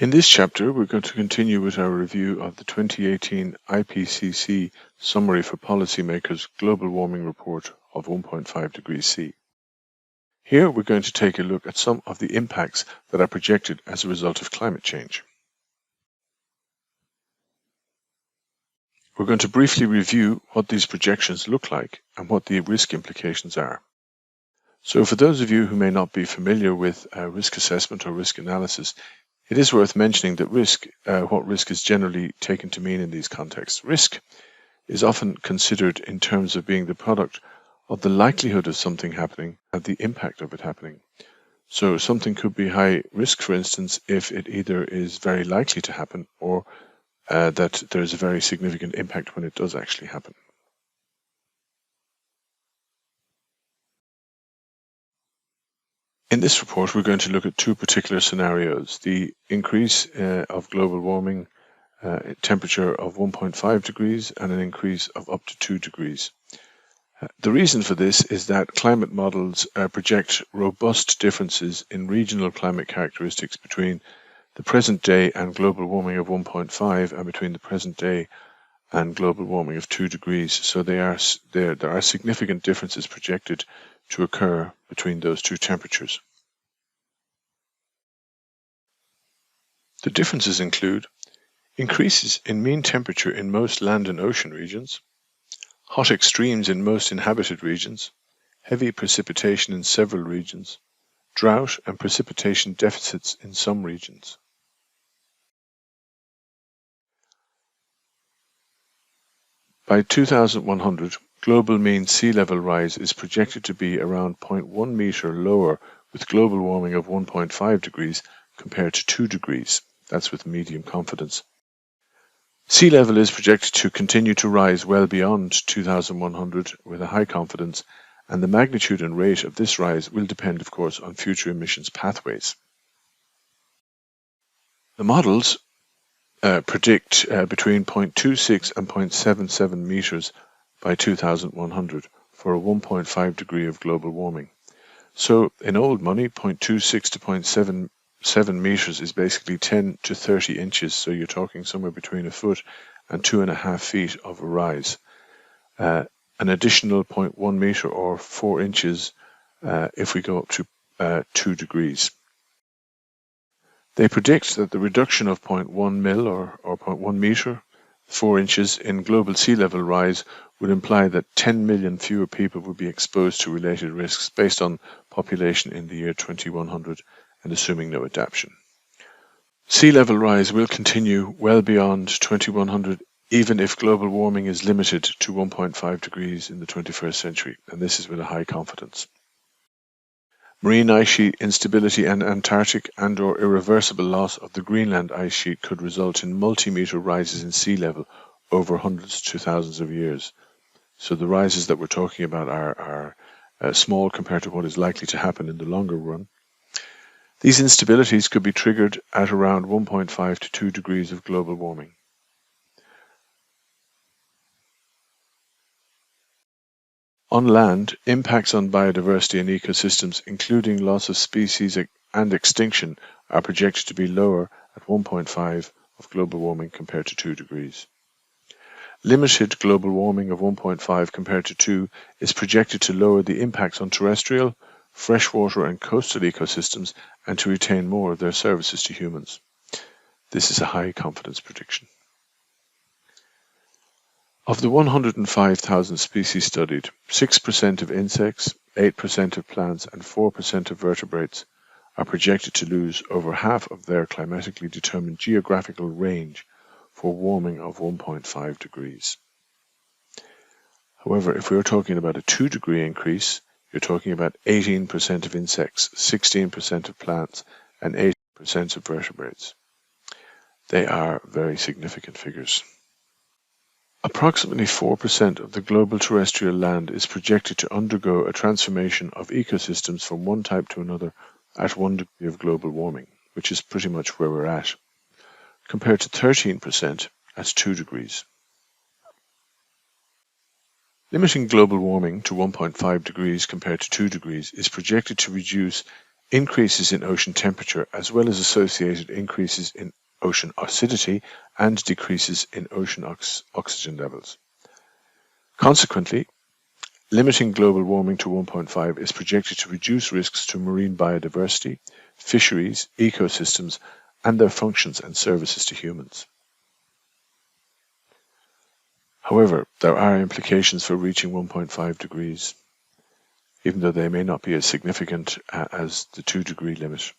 In this chapter, we're going to continue with our review of the 2018 IPCC Summary for Policymakers Global Warming Report of 1.5 degrees C. Here, we're going to take a look at some of the impacts that are projected as a result of climate change. We're going to briefly review what these projections look like and what the risk implications are. So for those of you who may not be familiar with risk assessment or risk analysis, it is worth mentioning that what risk is generally taken to mean in these contexts. Risk is often considered in terms of being the product of the likelihood of something happening and the impact of it happening. So something could be high risk, for instance, if it either is very likely to happen or that there's a very significant impact when it does actually happen. In this report, we're going to look at two particular scenarios: the increase of global warming temperature of 1.5 degrees and an increase of up to 2 degrees. The reason for this is that climate models project robust differences in regional climate characteristics between the present day and global warming of 1.5 and between the present day and global warming of 2 degrees. So there are significant differences projected to occur between those two temperatures. The differences include increases in mean temperature in most land and ocean regions, hot extremes in most inhabited regions, heavy precipitation in several regions, drought and precipitation deficits in some regions. By 2100, global mean sea level rise is projected to be around 0.1 meter lower with global warming of 1.5 degrees compared to 2 degrees. That's with medium confidence. Sea level is projected to continue to rise well beyond 2100 with a high confidence, and the magnitude and rate of this rise will depend, of course, on future emissions pathways. The models predict between 0.26 and 0.77 meters by 2100 for a 1.5 degree of global warming. So in old money, 0.26 to 0.77 meters is basically 10 to 30 inches. So you're talking somewhere between a foot and 2.5 feet of a rise. An additional 0.1 meter or 4 inches if we go up to 2 degrees. They predict that the reduction of 0.1 mil or 0.1 meter, 4 inches in global sea level rise would imply that 10 million fewer people would be exposed to related risks based on population in the year 2100 and assuming no adaptation. Sea level rise will continue well beyond 2100 even if global warming is limited to 1.5 degrees in the 21st century, and this is with a high confidence. Marine ice sheet instability and Antarctic and/or irreversible loss of the Greenland ice sheet could result in multi-meter rises in sea level over hundreds to thousands of years. So the rises that we're talking about are small compared to what is likely to happen in the longer run. These instabilities could be triggered at around 1.5 to 2 degrees of global warming. On land, impacts on biodiversity and ecosystems, including loss of species and extinction, are projected to be lower at 1.5 of global warming compared to 2 degrees. Limited global warming of 1.5 compared to 2 is projected to lower the impacts on terrestrial, freshwater and coastal ecosystems and to retain more of their services to humans. This is a high confidence prediction. Of the 105,000 species studied, 6% of insects, 8% of plants and 4% of vertebrates are projected to lose over half of their climatically determined geographical range for warming of 1.5 degrees. However, if we're talking about a 2-degree increase, you're talking about 18% of insects, 16% of plants and 8% of vertebrates. They are very significant figures. Approximately 4% of the global terrestrial land is projected to undergo a transformation of ecosystems from one type to another at 1 degree of global warming, which is pretty much where we're at, compared to 13% at 2 degrees. Limiting global warming to 1.5 degrees compared to 2 degrees is projected to reduce increases in ocean temperature, as well as associated increases in ocean acidity and decreases in ocean oxygen levels. Consequently, limiting global warming to 1.5 is projected to reduce risks to marine biodiversity, fisheries, ecosystems, and their functions and services to humans. However, there are implications for reaching 1.5 degrees, even though they may not be as significant as the 2-degree limit.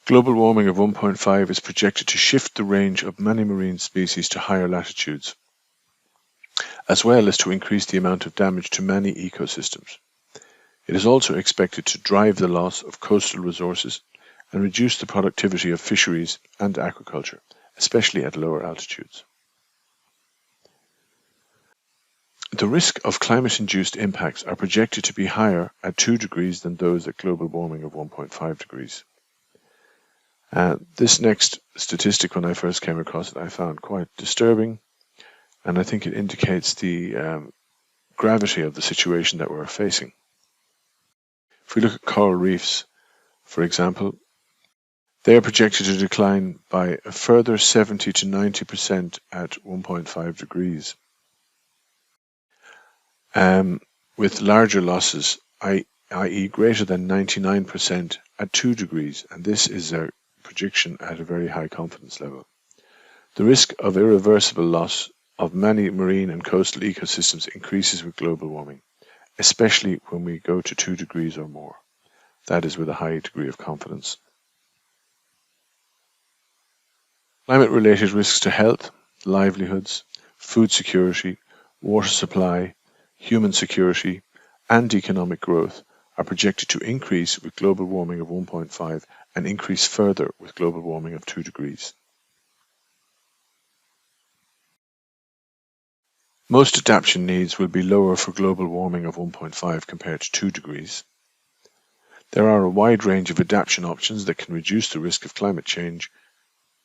Global warming of 1.5 is projected to shift the range of many marine species to higher latitudes, as well as to increase the amount of damage to many ecosystems. It is also expected to drive the loss of coastal resources and reduce the productivity of fisheries and aquaculture, especially at lower altitudes. The risk of climate-induced impacts are projected to be higher at 2 degrees than those at global warming of 1.5 degrees. This next statistic, when I first came across it, I found quite disturbing, and I think it indicates the gravity of the situation that we're facing. If we look at coral reefs, for example, they are projected to decline by a further 70 to 90% at 1.5 degrees, with larger losses, i.e. greater than 99% at 2 degrees, and this is a projection at a very high confidence level. The risk of irreversible loss of many marine and coastal ecosystems increases with global warming, especially when we go to 2 degrees or more. That is with a high degree of confidence. Climate-related risks to health, livelihoods, food security, water supply, human security, and economic growth are projected to increase with global warming of 1.5 and increase further with global warming of 2 degrees. Most adaptation needs will be lower for global warming of 1.5 compared to 2 degrees. There are a wide range of adaptation options that can reduce the risk of climate change.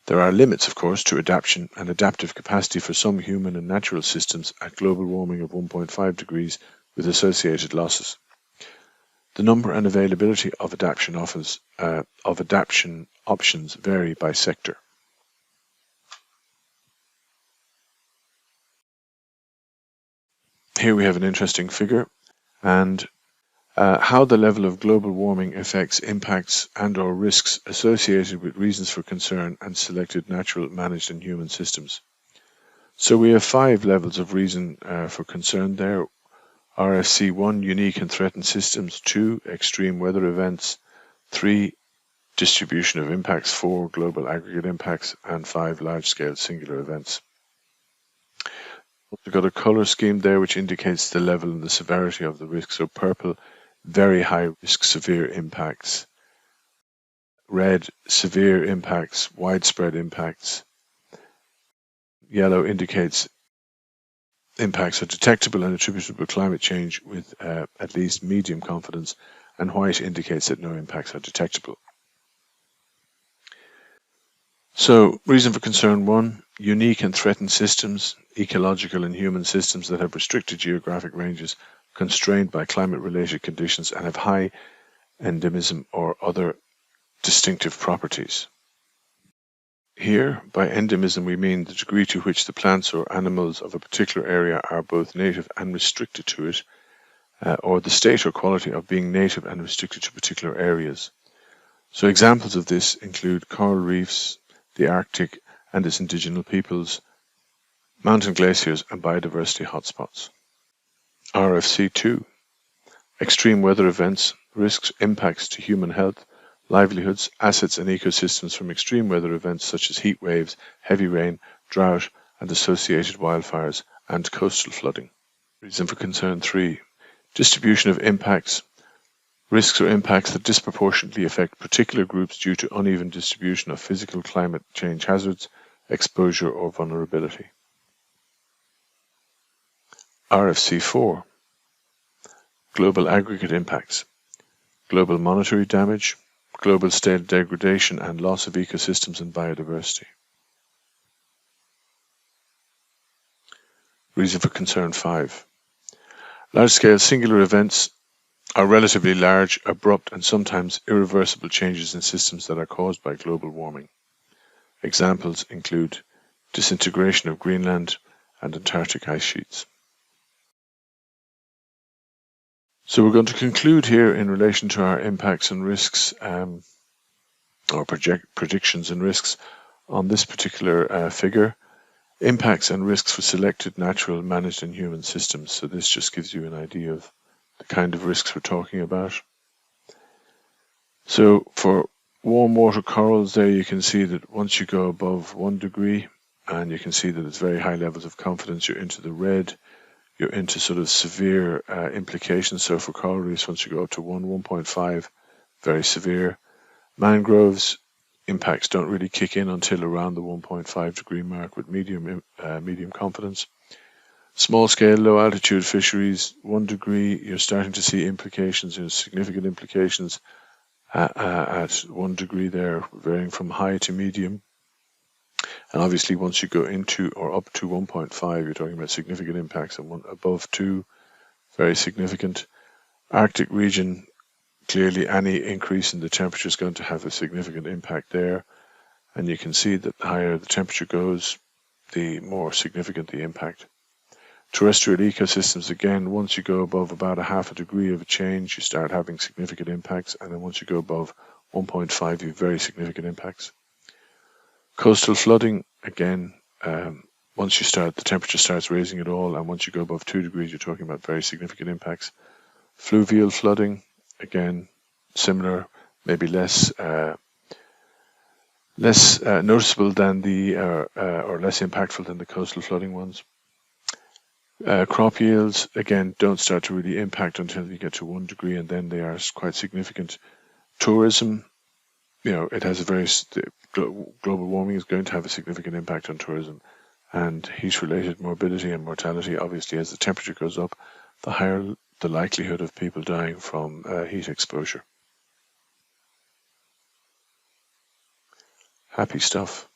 There are limits, of course, to adaptation and adaptive capacity for some human and natural systems at global warming of 1.5 degrees with associated losses. The number and availability of adaptation options vary by sector. Here we have an interesting figure, and how the level of global warming affects impacts and/or risks associated with reasons for concern and selected natural, managed and human systems. So we have 5 levels of reason for concern there. RFC 1, unique and threatened systems; 2, extreme weather events; 3, distribution of impacts; 4, global aggregate impacts; and 5, large-scale singular events. We've got a color scheme there which indicates the level and the severity of the risk. So purple, very high risk, severe impacts; red, severe impacts, widespread impacts; yellow indicates impacts are detectable and attributable to climate change with at least medium confidence, and white indicates that no impacts are detectable. So, reason for concern 1, unique and threatened systems, ecological and human systems that have restricted geographic ranges, constrained by climate-related conditions, and have high endemism or other distinctive properties. Here, by endemism, we mean the degree to which the plants or animals of a particular area are both native and restricted to it, or the state or quality of being native and restricted to particular areas. So examples of this include coral reefs, the Arctic and its indigenous peoples, mountain glaciers and biodiversity hotspots. RFC 2, extreme weather events, risks, impacts to human health, livelihoods, assets and ecosystems from extreme weather events such as heat waves, heavy rain, drought and associated wildfires, and coastal flooding. Reason for concern 3, distribution of impacts, risks or impacts that disproportionately affect particular groups due to uneven distribution of physical climate change hazards, exposure or vulnerability. RFC 4, global aggregate impacts, global monetary damage, global state degradation and loss of ecosystems and biodiversity. Reason for concern 5, large-scale singular events are relatively large, abrupt, and sometimes irreversible changes in systems that are caused by global warming. Examples include disintegration of Greenland and Antarctic ice sheets. So we're going to conclude here in relation to our impacts and risks, or predictions and risks on this particular figure. Impacts and risks for selected, natural, managed and human systems. So this just gives you an idea of the kind of risks we're talking about. So for warm water corals there, you can see that once you go above 1 degree, and you can see that it's very high levels of confidence, you're into the red, you're into sort of severe implications. So for coral reefs, once you go up to 1.5, very severe. Mangroves, impacts don't really kick in until around the 1.5 degree mark with medium confidence. Small scale, low altitude fisheries, 1 degree, you're starting to see implications, significant implications at 1 degree there, varying from high to medium. And obviously once you go into or up to 1.5, you're talking about significant impacts, and above 2, very significant. Arctic region, clearly any increase in the temperature is going to have a significant impact there. And you can see that the higher the temperature goes, the more significant the impact. Terrestrial ecosystems, again, once you go above about a half a degree of a change, you start having significant impacts. And then once you go above 1.5, you have very significant impacts. Coastal flooding, again, once the temperature starts raising at all, and once you go above 2 degrees, you're talking about very significant impacts. Fluvial flooding, again, similar, maybe less noticeable than or less impactful than the coastal flooding ones. Crop yields, again, don't start to really impact until you get to 1 degree, and then they are quite significant. Tourism, it has global warming is going to have a significant impact on tourism, and heat-related morbidity and mortality. Obviously, as the temperature goes up, the higher the likelihood of people dying from heat exposure. Happy stuff.